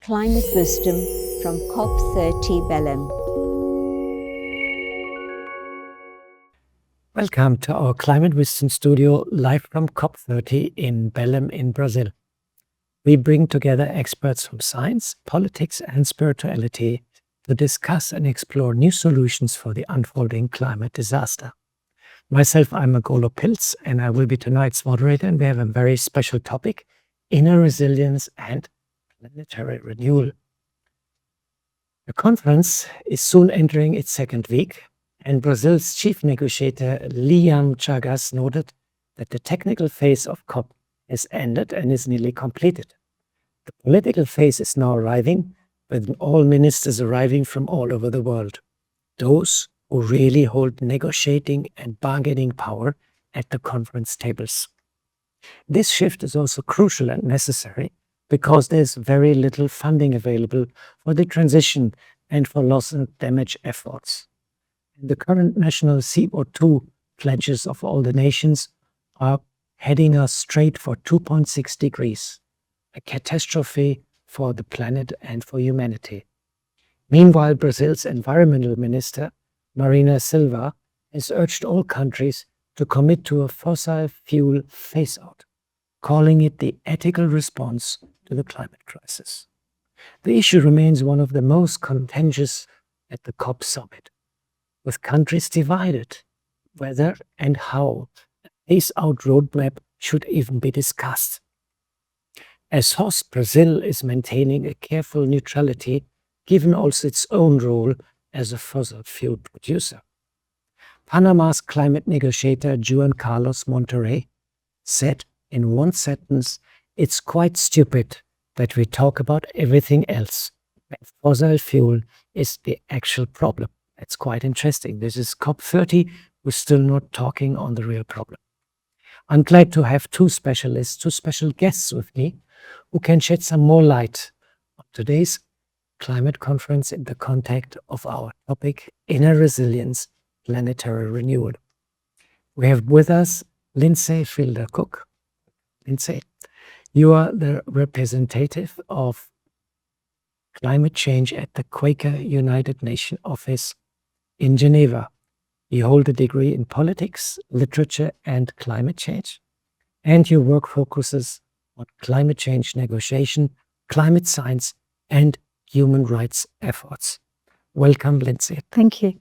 Climate Wisdom from COP30 Belém. Welcome to our Climate Wisdom studio live from COP30 in Belém in Brazil. We bring together experts from science, politics and spirituality to discuss and explore new solutions for the unfolding climate disaster. Myself, I'm a Golo Pilz, and I will be tonight's moderator, and we have a very special topic: inner resilience and planetary renewal. The conference is soon entering its second week, and Brazil's chief negotiator, Liam Chagas, noted that the technical phase of COP has ended and is nearly completed. The political phase is now arriving, with all ministers arriving from all over the world. Those who really hold negotiating and bargaining power at the conference tables. This shift is also crucial and necessary because there's very little funding available for the transition and for loss and damage efforts. The current national CO2 pledges of all the nations are heading us straight for 2.6 degrees, a catastrophe for the planet and for humanity. Meanwhile, Brazil's environmental minister, Marina Silva, has urged all countries to commit to a fossil fuel phase-out, calling it the ethical response to the climate crisis. The issue remains one of the most contentious at the COP summit, with countries divided whether and how a phase-out roadmap should even be discussed. As host, Brazil is maintaining a careful neutrality, given also its own role as a fossil fuel producer. Panama's climate negotiator Juan Carlos Monterrey said in one sentence, "It's quite stupid that we talk about everything else when fossil fuel is the actual problem." That's quite interesting. This is COP30. We're still not talking on the real problem. I'm glad to have two special guests with me who can shed some more light on today's climate conference in the context of our topic, inner resilience, planetary renewal. We have with us Lindsey Fielder-Cook. Lindsey, you are the representative of climate change at the Quaker United Nations office in Geneva. You hold a degree in politics, literature, and climate change, and your work focuses on climate change negotiation, climate science, and human rights efforts. Welcome, Lindsey. Thank you.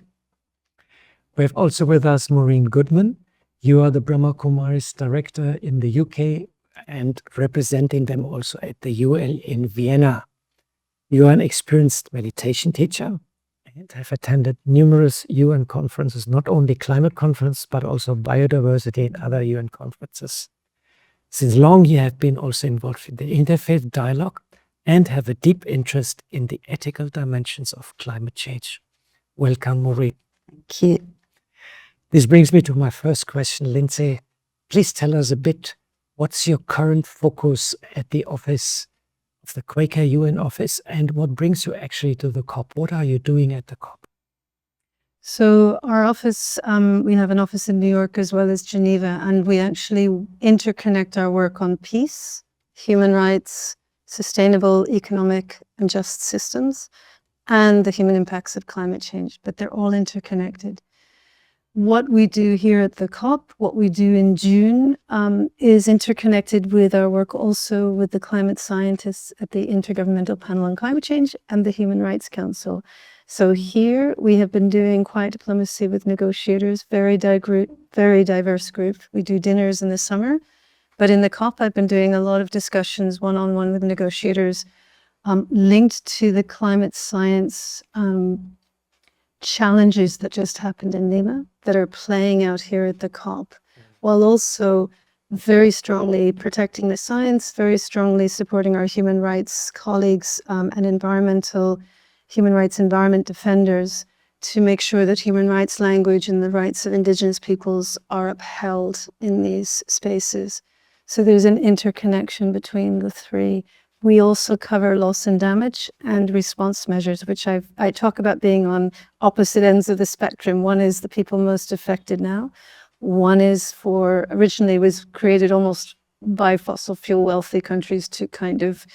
We have also with us Maureen Goodman. You are the Brahma Kumaris Director in the UK and representing them also at the UN in Vienna. You are an experienced meditation teacher and have attended numerous UN conferences, not only climate conference, but also biodiversity and other UN conferences. Since long, you have been also involved in the interfaith dialogue and have a deep interest in the ethical dimensions of climate change. Welcome, Maureen. Thank you. This brings me to my first question, Lindsey. Please tell us a bit, what's your current focus at the office of the Quaker UN office, and what brings you actually to the COP? What are you doing at the COP? So our office, we have an office in New York as well as Geneva, and we actually interconnect our work on peace, human rights, sustainable economic and just systems, and the human impacts of climate change, but they're all interconnected. What we do here at the COP, what we do in June, is interconnected with our work also with the climate scientists at the Intergovernmental Panel on Climate Change and the Human Rights Council. So here we have been doing quiet diplomacy with negotiators, very diverse group. We do dinners in the summer, but in the COP I've been doing a lot of discussions one-on-one with negotiators linked to the climate science challenges that just happened in Lima that are playing out here at the COP, while also very strongly protecting the science, very strongly supporting our human rights colleagues and human rights environment defenders to make sure that human rights language and the rights of Indigenous peoples are upheld in these spaces. So there's an interconnection between the three. We also cover loss and damage and response measures, which I talk about being on opposite ends of the spectrum. One is the people most affected now. One is originally was created almost by fossil fuel wealthy countries to kind of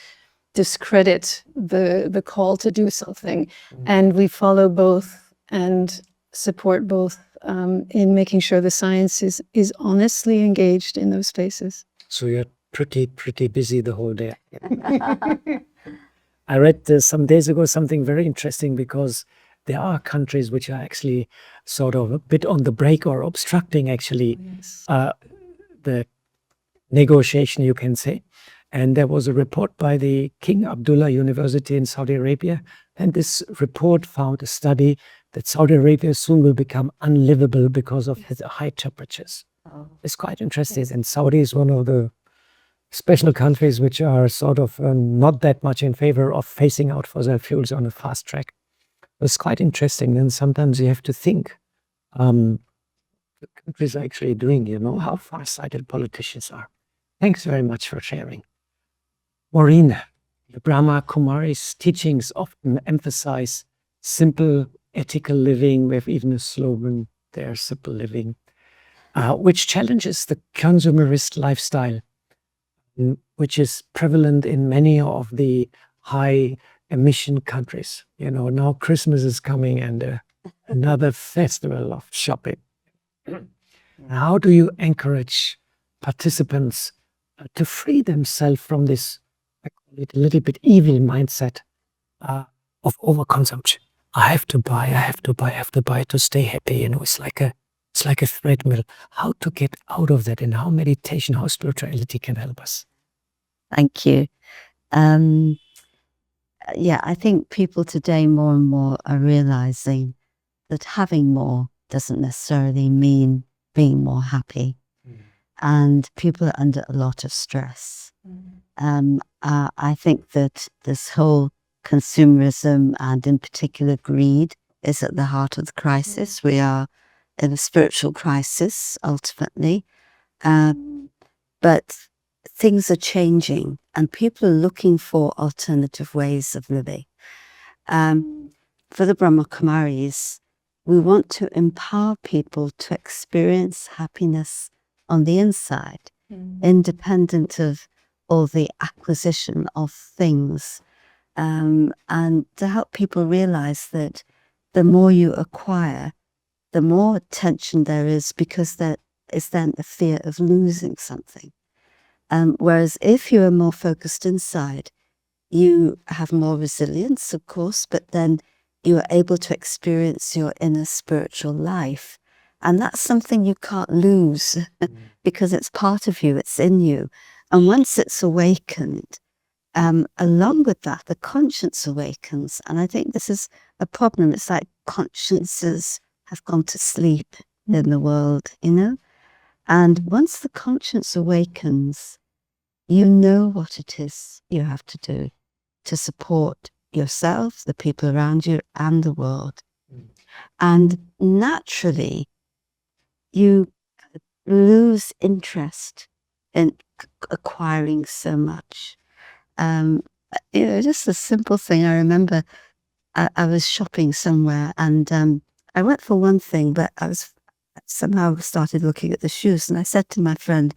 discredit the call to do something. And we follow both and support both in making sure the science is honestly engaged in those spaces. So you're pretty busy the whole day. I read some days ago something very interesting, because there are countries which are actually sort of a bit on the brake or obstructing actually the negotiation, you can say. And there was a report by the King Abdullah University in Saudi Arabia. And this report found a study that Saudi Arabia soon will become unlivable because of the high temperatures. Oh. It's quite interesting. And Saudi is one of the special countries which are sort of not that much in favor of phasing out fossil fuels on a fast track. It's quite interesting. And sometimes you have to think the countries are actually doing, how far-sighted politicians are. Thanks very much for sharing. Maureen, the Brahma Kumaris teachings often emphasize simple ethical living. We have even a slogan there, simple living, which challenges the consumerist lifestyle, which is prevalent in many of the high emission countries. Now Christmas is coming and another festival of shopping. How do you encourage participants to free themselves from this, I call it a little bit evil mindset of overconsumption? I have to buy to stay happy. It's like a treadmill. How to get out of that, and how meditation, how spirituality can help us? Thank you. Yeah, I think people today more and more are realizing that having more doesn't necessarily mean being more happy. And people are under a lot of stress. I think that this whole consumerism, and in particular greed, is at the heart of the crisis. We are in a spiritual crisis, ultimately. But things are changing, and people are looking for alternative ways of living. For the Brahma Kumaris, we want to empower people to experience happiness on the inside, independent of all the acquisition of things, and to help people realize that the more you acquire, the more tension there is, because there is then a fear of losing something. Whereas if you are more focused inside, you have more resilience, of course, but then you are able to experience your inner spiritual life. And that's something you can't lose because it's part of you, it's in you. And once it's awakened, along with that, the conscience awakens. And I think this is a problem. It's like consciences have gone to sleep in the world, And once the conscience awakens, you know what it is you have to do to support yourself, the people around you, and the world. And naturally, you lose interest in acquiring so much. Just a simple thing. I remember I was shopping somewhere, and I went for one thing, but I was somehow started looking at the shoes, and I said to my friend,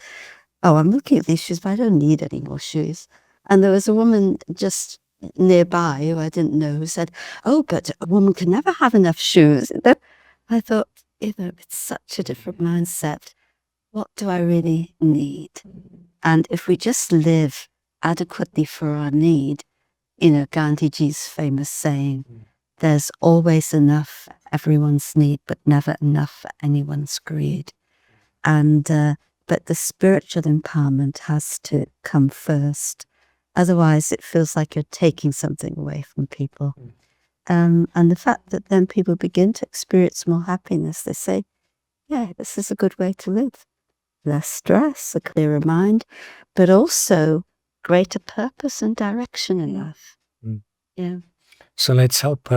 "Oh, I'm looking at these shoes, but I don't need any more shoes." And there was a woman just nearby who I didn't know who said, "Oh, but a woman can never have enough shoes." I thought, it's such a different mindset. What do I really need? And if we just live adequately for our need, Gandhiji's famous saying, there's always enough for everyone's need, but never enough for anyone's greed. And but the spiritual empowerment has to come first. Otherwise, it feels like you're taking something away from people. And the fact that then people begin to experience more happiness, they say, yeah, this is a good way to live. Less stress, a clearer mind, but also greater purpose and direction in life. Yeah. So let's hope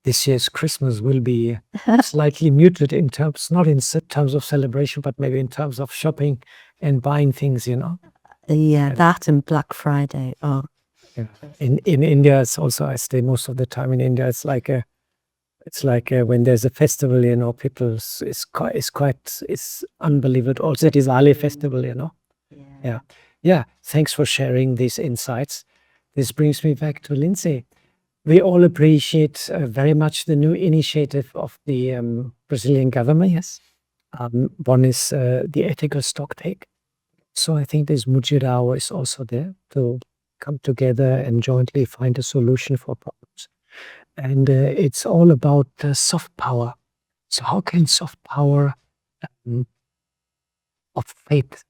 this year's Christmas will be slightly muted in terms, not in terms of celebration, but maybe in terms of shopping and buying things, Yeah, that and Black Friday. Oh. Yeah. In India, it's also, I stay most of the time in India. It's like when there's a festival, people, it's unbelievable. Also, the Diwali festival, Yeah. Thanks for sharing these insights. This brings me back to Lindsey. We all appreciate very much the new initiative of the Brazilian government. Yes. One is the ethical stocktake. So I think this Mujirao is also there to come together and jointly find a solution for problems. And it's all about soft power. So how can soft power of faith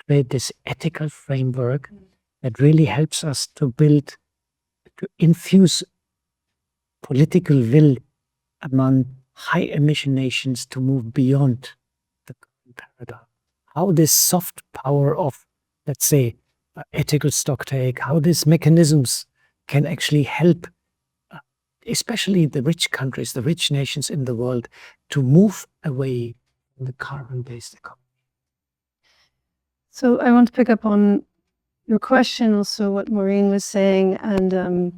create this ethical framework that really helps us to infuse political will among high emission nations to move beyond the current paradigm? How this soft power of, let's say, ethical stocktake, how these mechanisms can actually help, especially the rich countries, the rich nations in the world, to move away from the carbon-based economy. So I want to pick up on your question, also what Maureen was saying, and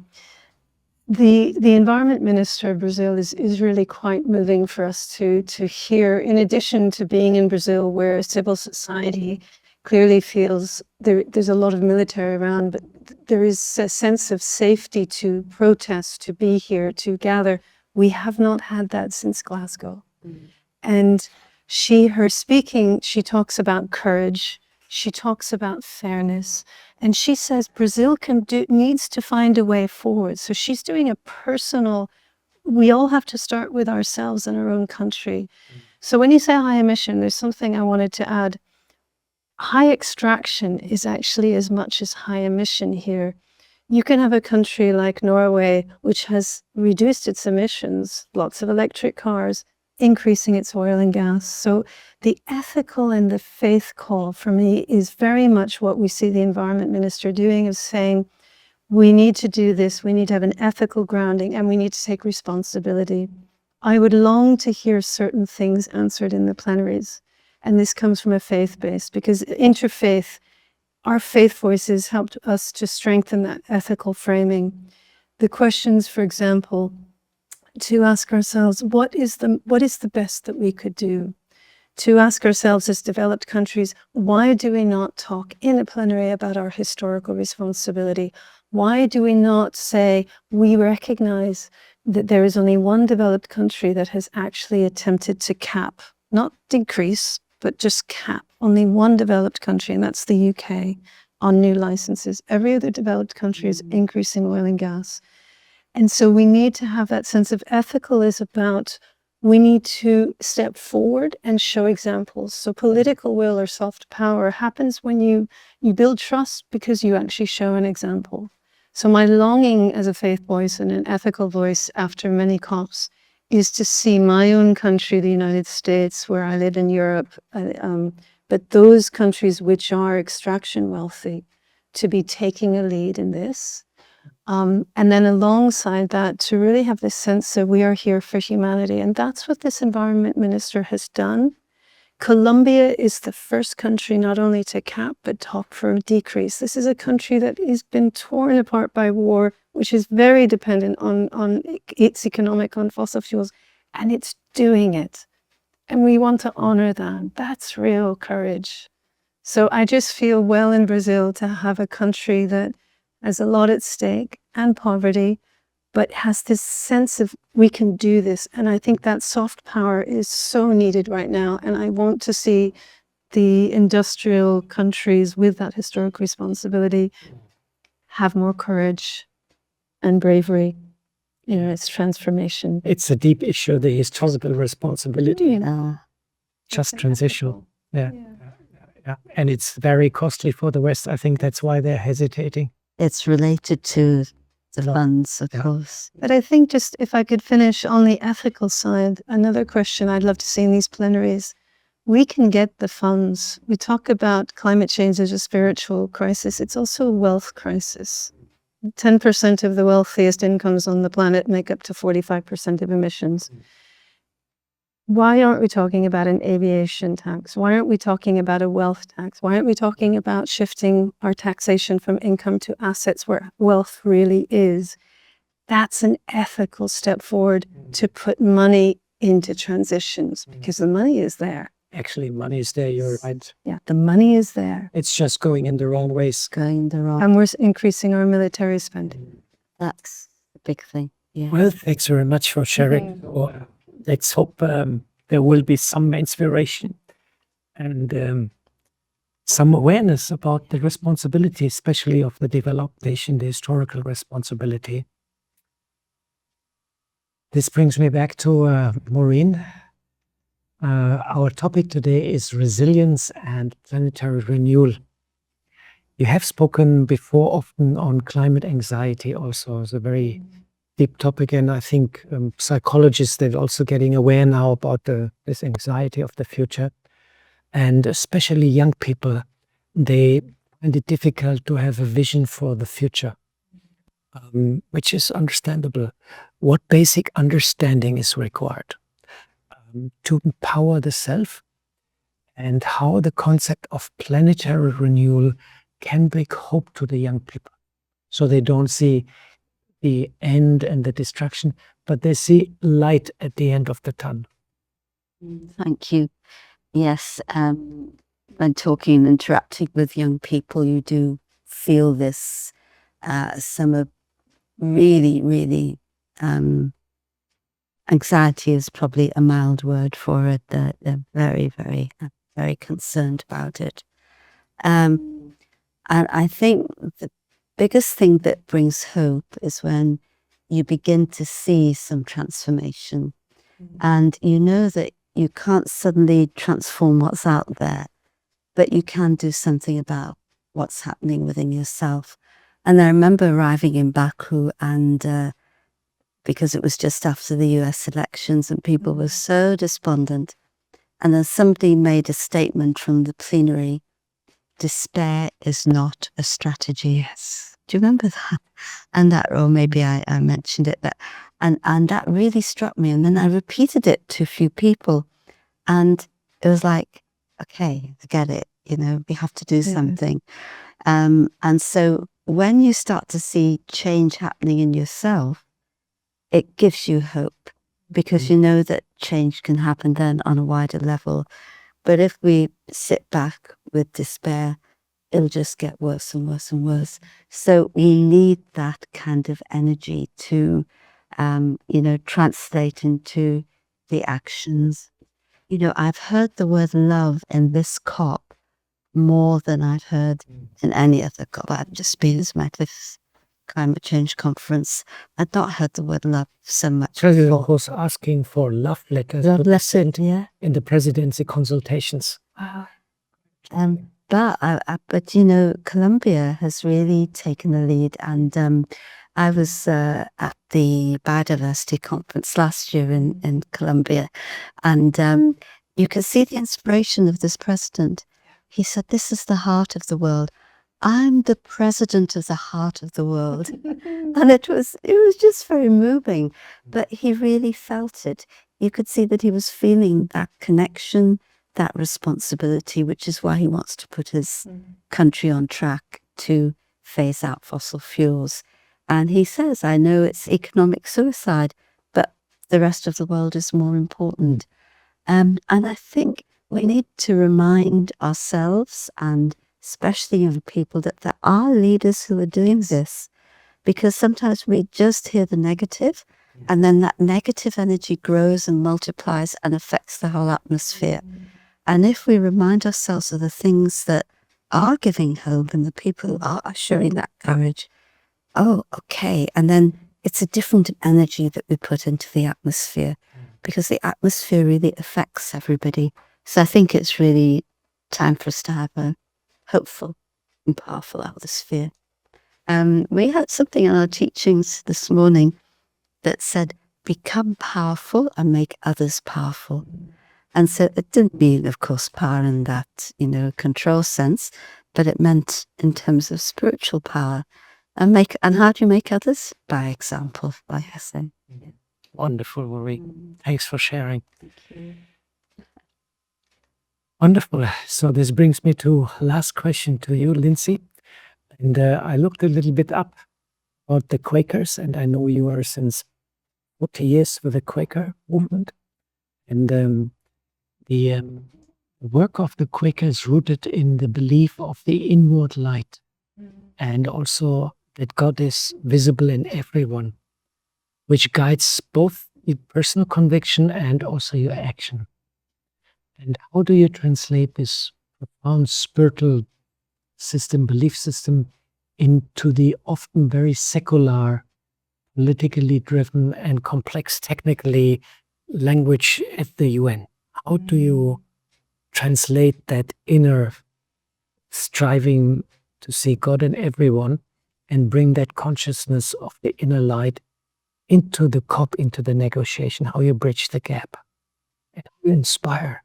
the environment minister of Brazil is really quite moving for us to hear, in addition to being in Brazil where civil society clearly feels there's a lot of military around, but there is a sense of safety to protest, to be here, to gather. We have not had that since Glasgow. And her speaking, she talks about courage, she talks about fairness, and she says Brazil needs to find a way forward. So she's doing a personal, we all have to start with ourselves in our own country. So when you say high emission, there's something I wanted to add. High extraction is actually as much as high emission here. You can have a country like Norway, which has reduced its emissions, lots of electric cars, increasing its oil and gas. So the ethical and the faith call for me is very much what we see the environment minister doing, of saying, we need to do this, we need to have an ethical grounding, and we need to take responsibility. I would long to hear certain things answered in the plenaries. And this comes from a faith base, because interfaith, our faith voices helped us to strengthen that ethical framing. The questions, for example, to ask ourselves, what is the best that we could do? To ask ourselves as developed countries, why do we not talk in a plenary about our historical responsibility? Why do we not say we recognize that there is only one developed country that has actually attempted to cap, not decrease, but just cap, only one developed country, and that's the UK, on new licenses. Every other developed country is increasing oil and gas. And so we need to have that sense of ethical is about, we need to step forward and show examples. So political will or soft power happens when you build trust because you actually show an example. So my longing as a faith voice and an ethical voice after many COPs is to see my own country, the United States, where I live in Europe, but those countries which are extraction wealthy, to be taking a lead in this. And then alongside that, to really have this sense that we are here for humanity. And that's what this environment minister has done. Colombia is the first country not only to cap, but talk for a decrease. This is a country that has been torn apart by war, which is very dependent on its economic on fossil fuels, and it's doing it. And we want to honor that. That's real courage. So I just feel well in Brazil to have a country that has a lot at stake and poverty, but has this sense of we can do this. And I think that soft power is so needed right now. And I want to see the industrial countries with that historic responsibility have more courage and bravery. You know, it's transformation. It's a deep issue, the historical responsibility. Just transitional. Yeah. And it's very costly for the West. I think that's why they're hesitating. It's related to the funds, of course. But I think just if I could finish on the ethical side, another question I'd love to see in these plenaries, we can get the funds. We talk about climate change as a spiritual crisis. It's also a wealth crisis. 10% of the wealthiest incomes on the planet make up to 45% of emissions. Why aren't we talking about an aviation tax? Why aren't we talking about a wealth tax? Why aren't we talking about shifting our taxation from income to assets where wealth really is? That's an ethical step forward to put money into transitions, because the money is there. Actually, money is there, you're right. Yeah, the money is there. It's just going in the wrong ways. Going the wrong. And we're increasing our military spending. That's the big thing. Yeah. Well, thanks very much for sharing. Well, let's hope there will be some inspiration and some awareness about the responsibility, especially of the developed nation, the historical responsibility. This brings me back to Maureen. Our topic today is resilience and planetary renewal. You have spoken before often on climate anxiety also. It's a very deep topic, and I think psychologists, they're also getting aware now about this anxiety of the future. And especially young people, they find it difficult to have a vision for the future, which is understandable. What basic understanding is required to empower the self, and how the concept of planetary renewal can bring hope to the young people, so they don't see the end and the destruction, but they see light at the end of the tunnel. Thank you. Yes, when talking and interacting with young people, you do feel this, some really, anxiety is probably a mild word for it. They're very concerned about it. And I think the biggest thing that brings hope is when you begin to see some transformation, and you know that you can't suddenly transform what's out there, but you can do something about what's happening within yourself. And I remember arriving in Baku, and because it was just after the US elections and people were so despondent, and then somebody made a statement from the plenary: despair is not a strategy. Yes. Do you remember that? And that, or maybe I mentioned it, and that really struck me. And then I repeated it to a few people, and it was like, okay, I get it. We have to do something. And so when you start to see change happening in yourself, it gives you hope, because you know that change can happen then on a wider level. But if we sit back with despair, it'll just get worse and worse and worse. So we need that kind of energy to, translate into the actions. I've heard the word love in this COP more than I've heard in any other COP. I've just been at this climate change conference. I'd not heard the word love so much. President was asking for love letters to be sent in the presidency consultations. But Colombia has really taken the lead, and I was at the biodiversity conference last year in Colombia, and you can see the inspiration of this president. He said, "This is the heart of the world. I'm the president of the heart of the world." And it was just very moving, but he really felt it. You could see that he was feeling that connection, that responsibility, which is why he wants to put his country on track to phase out fossil fuels. And he says, I know it's economic suicide, but the rest of the world is more important. And I think we need to remind ourselves, and especially young people, that there are leaders who are doing this, because sometimes we just hear the negative, and then that negative energy grows and multiplies and affects the whole atmosphere. And if we remind ourselves of the things that are giving hope and the people who are showing that courage, oh, okay. And then it's a different energy that we put into the atmosphere, because the atmosphere really affects everybody. So I think it's really time for us to have a hopeful and powerful atmosphere. We had something in our teachings this morning that said, become powerful and make others powerful. And so it didn't mean, of course, power in that, control sense, but it meant in terms of spiritual power. And how do you make others? By example, like I say. Wonderful, Maureen. Thanks for sharing. Thank you. Wonderful. So this brings me to last question to you, Lindsey. And I looked a little bit up about the Quakers, and I know you are since 40 years with the Quaker movement. And the the work of the Quaker is rooted in the belief of the inward light, and also that God is visible in everyone, which guides both your personal conviction and also your action. And how do you translate this profound spiritual system, belief system, into the often very secular, politically driven and complex technically language at the UN? How do you translate that inner striving to see God in everyone and bring that consciousness of the inner light into the COP, into the negotiation, how you bridge the gap and how you inspire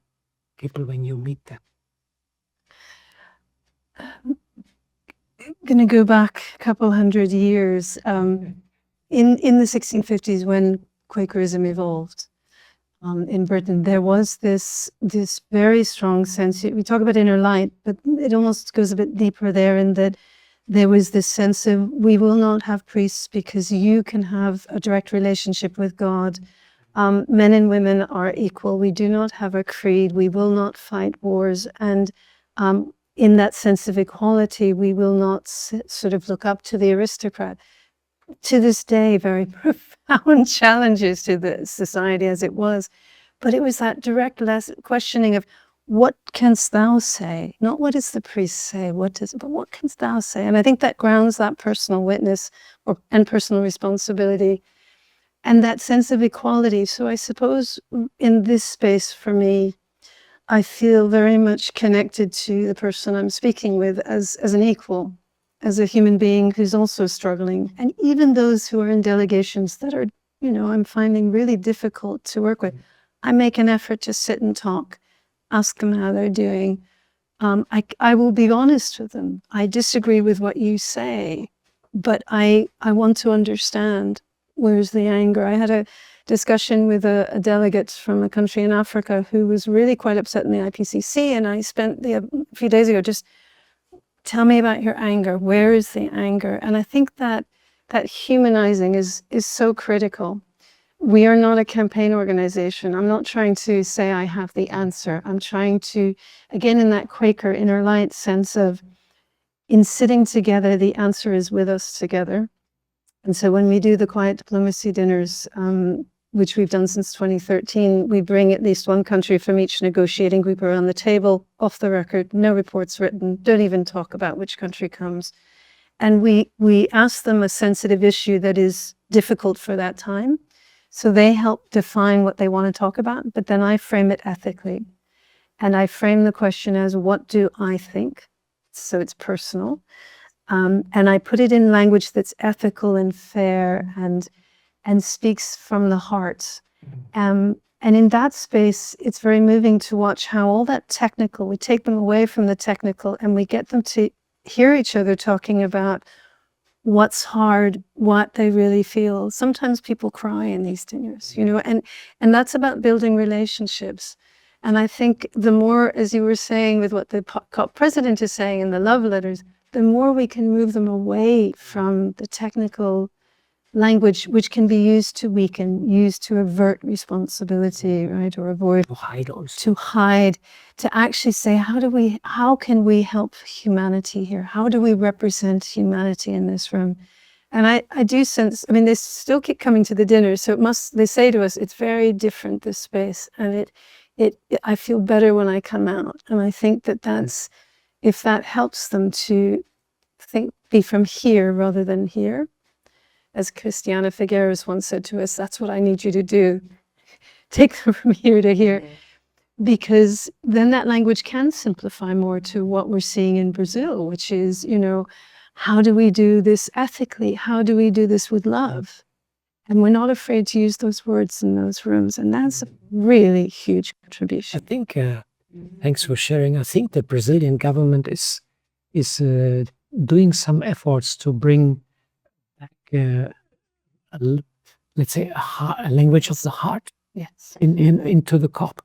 people when you meet them? Going to go back a couple hundred years. In the 1650s, when Quakerism evolved in Britain, there was this very strong sense. We talk about inner light, but it almost goes a bit deeper there, in that there was this sense of, we will not have priests because you can have a direct relationship with God. Men and women are equal. We do not have a creed. We will not fight wars. And in that sense of equality, we will not sort of look up to the aristocrat. To this day, very profound challenges to the society as it was. But it was that direct questioning of, what canst thou say? Not what does the priest say, but what canst thou say? And I think that grounds that personal witness and personal responsibility and that sense of equality. So I suppose in this space for me, I feel very much connected to the person I'm speaking with as an equal, as a human being who's also struggling. And even those who are in delegations that are, I'm finding really difficult to work with, I make an effort to sit and talk, ask them how they're doing. I will be honest with them. I disagree with what you say, but I want to understand, where's the anger? I had a discussion with a delegate from a country in Africa who was really quite upset in the IPCC, and I spent a few days ago just, tell me about your anger. Where is the anger? And I think that humanizing is so critical. We are not a campaign organization. I'm not trying to say I have the answer. I'm trying to, again, in that Quaker inner light sense of, in sitting together, the answer is with us together. And so when we do the quiet diplomacy dinners, which we've done since 2013, we bring at least one country from each negotiating group around the table, off the record, no reports written, don't even talk about which country comes. And we ask them a sensitive issue that is difficult for that time. So they help define what they want to talk about, but then I frame it ethically. And I frame the question as, what do I think? So it's personal. And I put it in language that's ethical and fair and speaks from the heart. And in that space, it's very moving to watch how all that technical, we take them away from the technical and we get them to hear each other talking about what's hard, what they really feel. Sometimes people cry in these dinners, and that's about building relationships. And I think the more, as you were saying with what the COP president is saying in the love letters, the more we can move them away from the technical language, which can be used to weaken, used to avert responsibility, right, or avoid, to hide, to actually say, how can we help humanity here? How do we represent humanity in this room? And I do sense, they still keep coming to the dinner, so they say to us, it's very different, this space, and I feel better when I come out. And I think that's, if that helps them to be from here rather than here. As Christiana Figueres once said to us, that's what I need you to do. Take them from here to here. Because then that language can simplify more to what we're seeing in Brazil, which is, how do we do this ethically? How do we do this with love? And we're not afraid to use those words in those rooms. And that's a really huge contribution. I think, thanks for sharing. I think the Brazilian government is doing some efforts to bring back, let's say, a language of the heart, yes, into the COP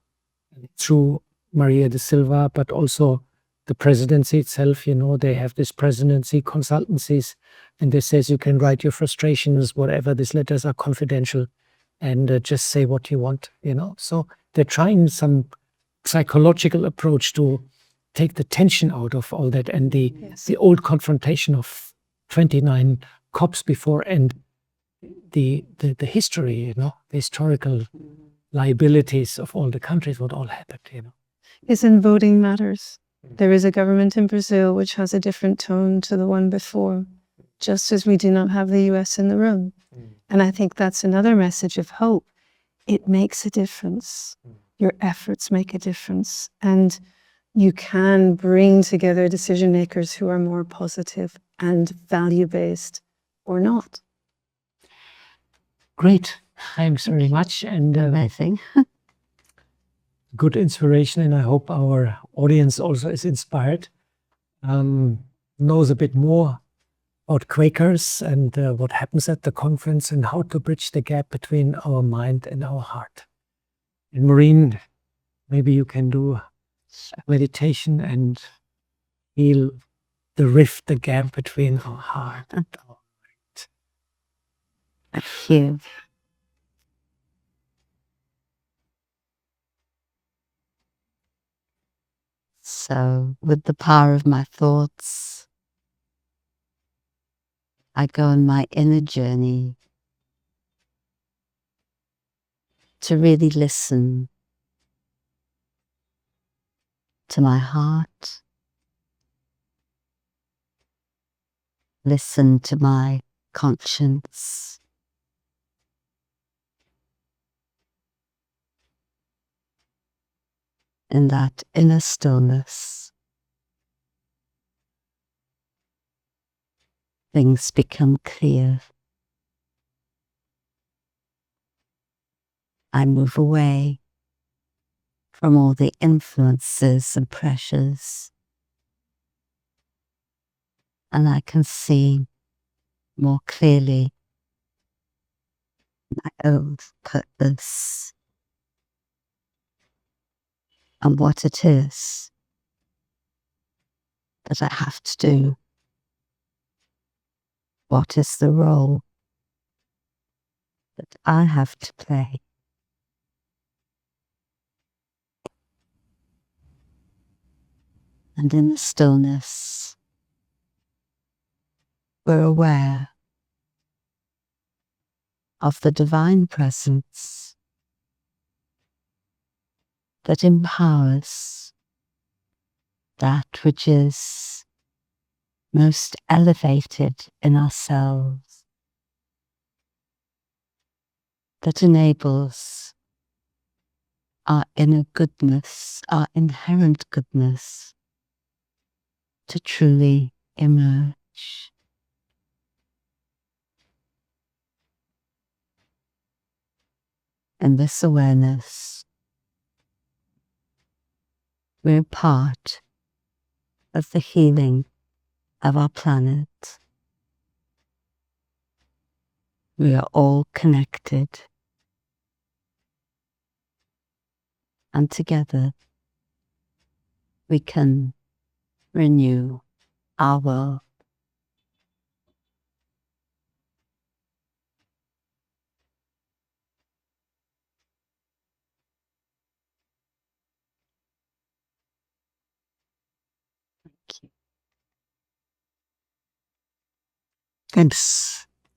through Maria de Silva, but also the presidency itself. They have this presidency consultancies, and they says you can write your frustrations, whatever. These letters are confidential, and just say what you want. So they're trying some psychological approach to take the tension out of all that and the old confrontation of 29 COPs before and the history, the historical liabilities of all the countries, what all happened, Yes, and voting matters. There is a government in Brazil which has a different tone to the one before, just as we do not have the US in the room. And I think that's another message of hope. It makes a difference. Your efforts make a difference. And you can bring together decision makers who are more positive and value-based or not. Great. Thanks very much. And Amazing. good inspiration. And I hope our audience also is inspired, knows a bit more about Quakers and what happens at the conference and how to bridge the gap between our mind and our heart. And Maureen, maybe you can do meditation and heal the rift, the gap between our heart and our mind. Thank you. So, with the power of my thoughts, I go on my inner journey to really listen to my heart, listen to my conscience, in that inner stillness, things become clear. I move away from all the influences and pressures, and I can see more clearly my own purpose and what it is that I have to do. What is the role that I have to play? And in the stillness, we're aware of the divine presence that empowers that which is most elevated in ourselves, that enables our inner goodness, our inherent goodness, to truly emerge. In this awareness, we're part of the healing of our planet. We are all connected, and together we can renew our world. Thank you.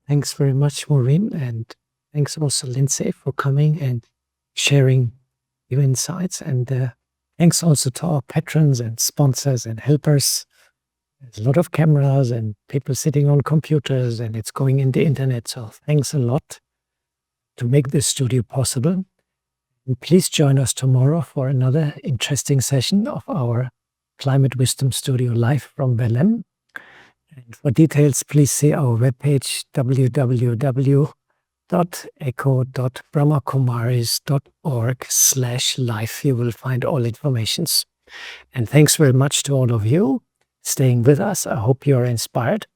Thanks very much, Maureen, and thanks also, Lindsey, for coming and sharing your insights. And thanks also to our patrons and sponsors and helpers. There's a lot of cameras and people sitting on computers, and it's going in the internet. So thanks a lot to make this studio possible. And please join us tomorrow for another interesting session of our Climate Wisdom Studio live from Belém. And for details, please see our webpage www.echo.brahmakumaris.org/live. You will find all informations. And thanks very much to all of you staying with us. I hope you're inspired.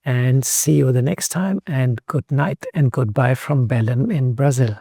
And see you the next time. And good night and goodbye from Belém in Brazil.